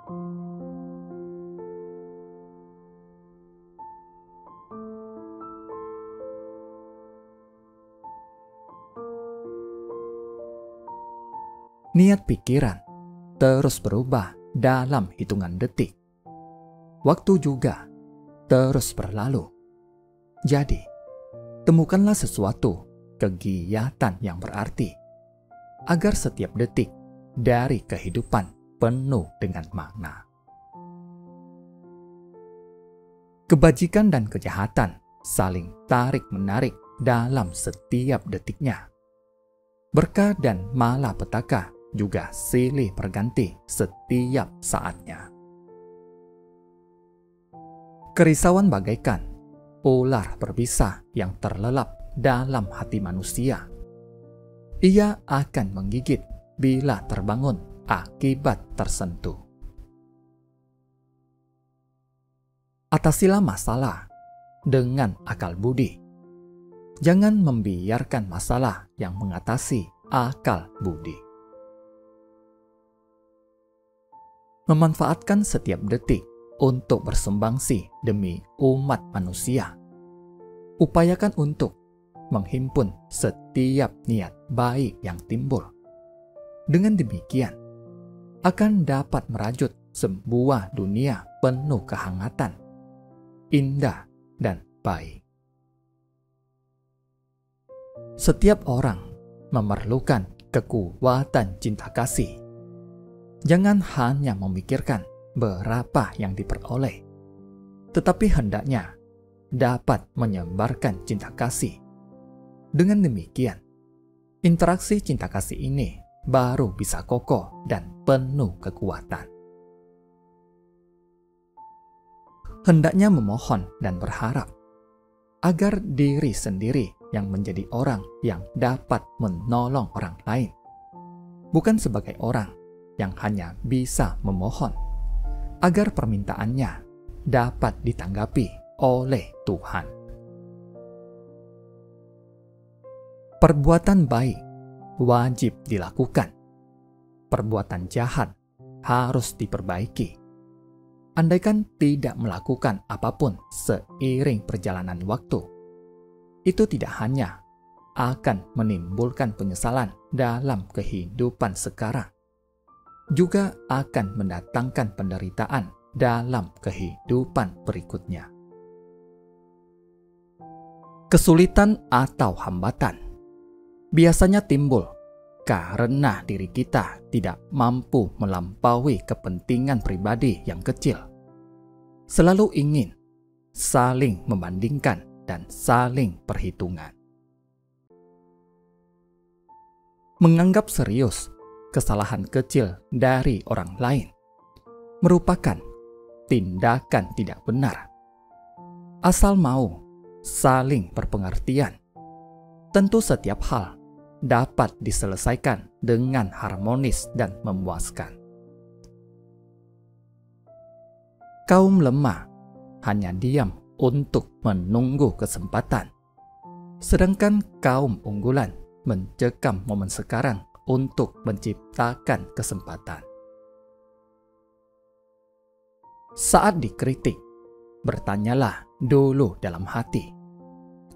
Niat pikiran terus berubah dalam hitungan detik. Waktu juga terus berlalu. Jadi, temukanlah sesuatu kegiatan yang berarti agar setiap detik dari kehidupan penuh dengan makna. Kebajikan dan kejahatan saling tarik-menarik dalam setiap detiknya. Berkah dan malapetaka juga silih berganti setiap saatnya. Kerisauan bagaikan ular berbisa yang terlelap dalam hati manusia. Ia akan menggigit bila terbangun akibat tersentuh. Atasilah masalah dengan akal budi. Jangan membiarkan masalah yang mengatasi akal budi. Memanfaatkan setiap detik untuk bersumbangsi demi umat manusia. Upayakan untuk menghimpun setiap niat baik yang timbul. Dengan demikian, akan dapat merajut sebuah dunia penuh kehangatan, indah dan baik. Setiap orang memerlukan kekuatan cinta kasih. Jangan hanya memikirkan berapa yang diperoleh, tetapi hendaknya dapat menyebarkan cinta kasih. Dengan demikian, interaksi cinta kasih ini baru bisa kokoh dan penuh kekuatan. Hendaknya memohon dan berharap agar diri sendiri yang menjadi orang yang dapat menolong orang lain, bukan sebagai orang yang hanya bisa memohon agar permintaannya dapat ditanggapi oleh Tuhan. Perbuatan baik wajib dilakukan. Perbuatan jahat harus diperbaiki. Andaikan tidak melakukan apapun seiring perjalanan waktu, itu tidak hanya akan menimbulkan penyesalan dalam kehidupan sekarang, juga akan mendatangkan penderitaan dalam kehidupan berikutnya. Kesulitan atau hambatan biasanya timbul karena diri kita tidak mampu melampaui kepentingan pribadi yang kecil. Selalu ingin saling membandingkan dan saling perhitungan. Menganggap serius kesalahan kecil dari orang lain merupakan tindakan tidak benar. Asal mau saling berpengertian, tentu setiap hal dapat diselesaikan dengan harmonis dan memuaskan. Kaum lemah hanya diam untuk menunggu kesempatan, sedangkan kaum unggulan mencekam momen sekarang untuk menciptakan kesempatan. Saat dikritik, bertanyalah dulu dalam hati,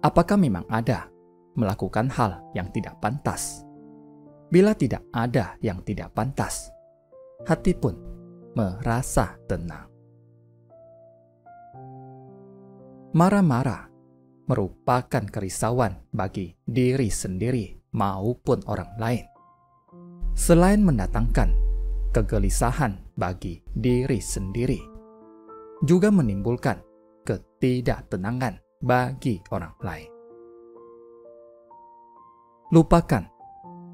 apakah memang ada melakukan hal yang tidak pantas? Bila tidak ada yang tidak pantas, hati pun merasa tenang. Marah-marah merupakan kerisauan bagi diri sendiri maupun orang lain. Selain mendatangkan kegelisahan bagi diri sendiri, juga menimbulkan ketidaktenangan bagi orang lain. Lupakan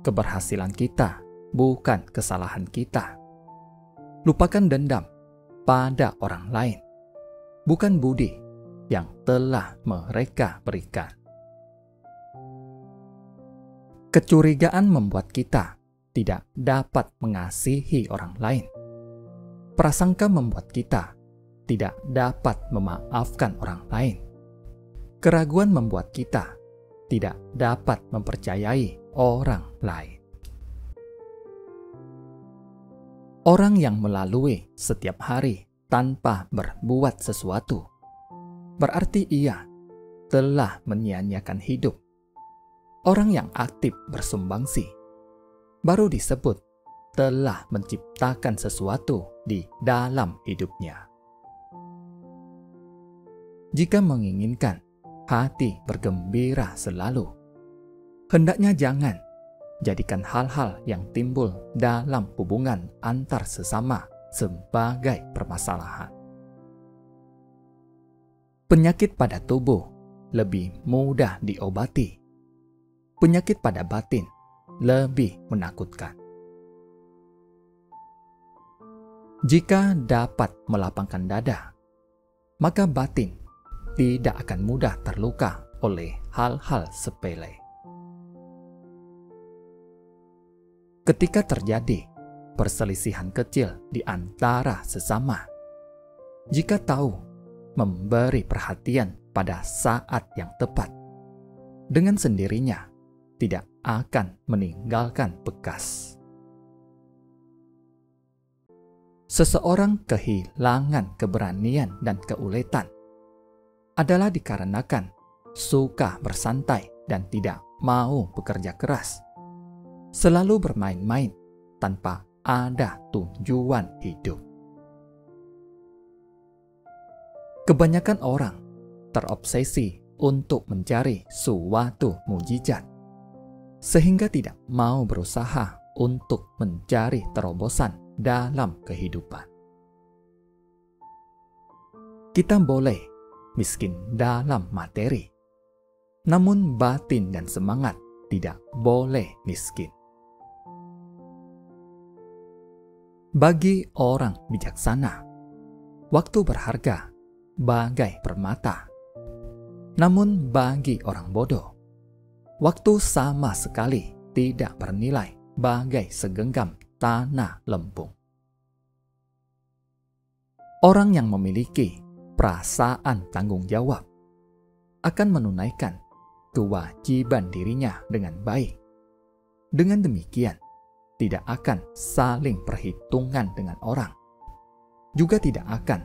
keberhasilan kita, bukan kesalahan kita. Lupakan dendam pada orang lain, bukan budi yang telah mereka berikan. Kecurigaan membuat kita tidak dapat mengasihi orang lain. Prasangka membuat kita tidak dapat memaafkan orang lain. Keraguan membuat kita tidak dapat mempercayai orang lain. Orang yang melalui setiap hari tanpa berbuat sesuatu, berarti ia telah menyia-nyiakan hidup. Orang yang aktif bersumbangsi, baru disebut telah menciptakan sesuatu di dalam hidupnya. Jika menginginkan hati bergembira selalu, hendaknya jangan jadikan hal-hal yang timbul dalam hubungan antar sesama sebagai permasalahan. Penyakit pada tubuh lebih mudah diobati. Penyakit pada batin lebih menakutkan. Jika dapat melapangkan dada, maka batin tidak akan mudah terluka oleh hal-hal sepele. Ketika terjadi perselisihan kecil di antara sesama, jika tahu memberi perhatian pada saat yang tepat, dengan sendirinya tidak akan meninggalkan bekas. Seseorang kehilangan keberanian dan keuletan adalah dikarenakan suka bersantai dan tidak mau bekerja keras, selalu bermain-main tanpa ada tujuan hidup. Kebanyakan orang terobsesi untuk mencari suatu mukjizat, sehingga tidak mau berusaha untuk mencari terobosan dalam kehidupan. Kita boleh miskin dalam materi, namun batin dan semangat tidak boleh miskin. Bagi orang bijaksana, waktu berharga bagai permata. Namun bagi orang bodoh, waktu sama sekali tidak bernilai bagai segenggam tanah lempung. Orang yang memiliki perasaan tanggung jawab akan menunaikan kewajiban dirinya dengan baik. Dengan demikian, tidak akan saling perhitungan dengan orang, juga tidak akan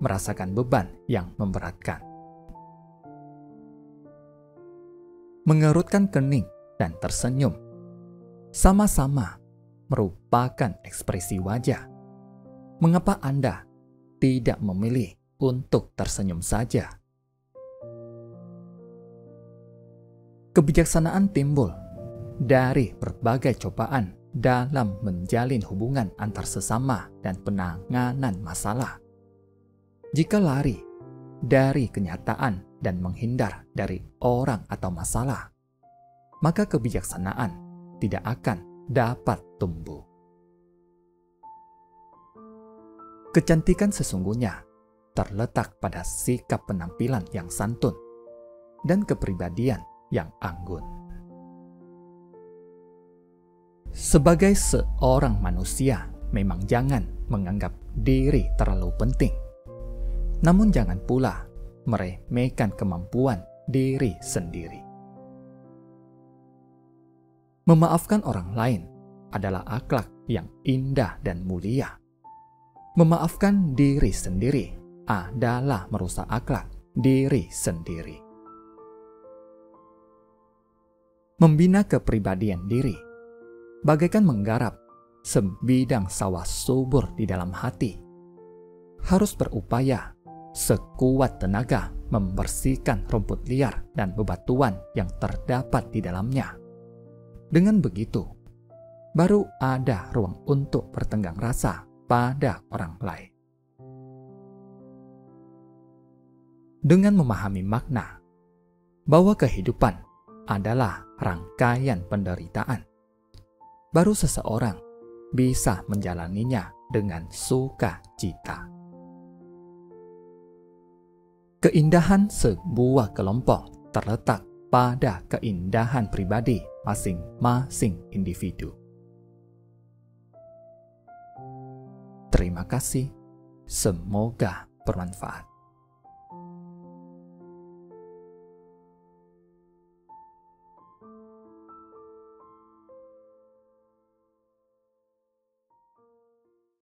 merasakan beban yang memberatkan. Mengerutkan kening dan tersenyum sama-sama merupakan ekspresi wajah. Mengapa Anda tidak memilih untuk tersenyum saja? Kebijaksanaan timbul dari berbagai cobaan dalam menjalin hubungan antar sesama dan penanganan masalah. Jika lari dari kenyataan dan menghindar dari orang atau masalah, maka kebijaksanaan tidak akan dapat tumbuh. Kecantikan sesungguhnya terletak pada sikap penampilan yang santun dan kepribadian yang anggun. Sebagai seorang manusia, memang jangan menganggap diri terlalu penting. Namun jangan pula meremehkan kemampuan diri sendiri. Memaafkan orang lain adalah akhlak yang indah dan mulia. Memaafkan diri sendiri adalah merusak akhlak diri sendiri. Membina kepribadian diri bagaikan menggarap sebidang sawah subur di dalam hati. Harus berupaya sekuat tenaga membersihkan rumput liar dan bebatuan yang terdapat di dalamnya. Dengan begitu, baru ada ruang untuk bertenggang rasa pada orang lain. Dengan memahami makna bahwa kehidupan adalah rangkaian penderitaan, baru seseorang bisa menjalaninya dengan sukacita. Keindahan sebuah kelompok terletak pada keindahan pribadi masing-masing individu. Terima kasih, semoga bermanfaat.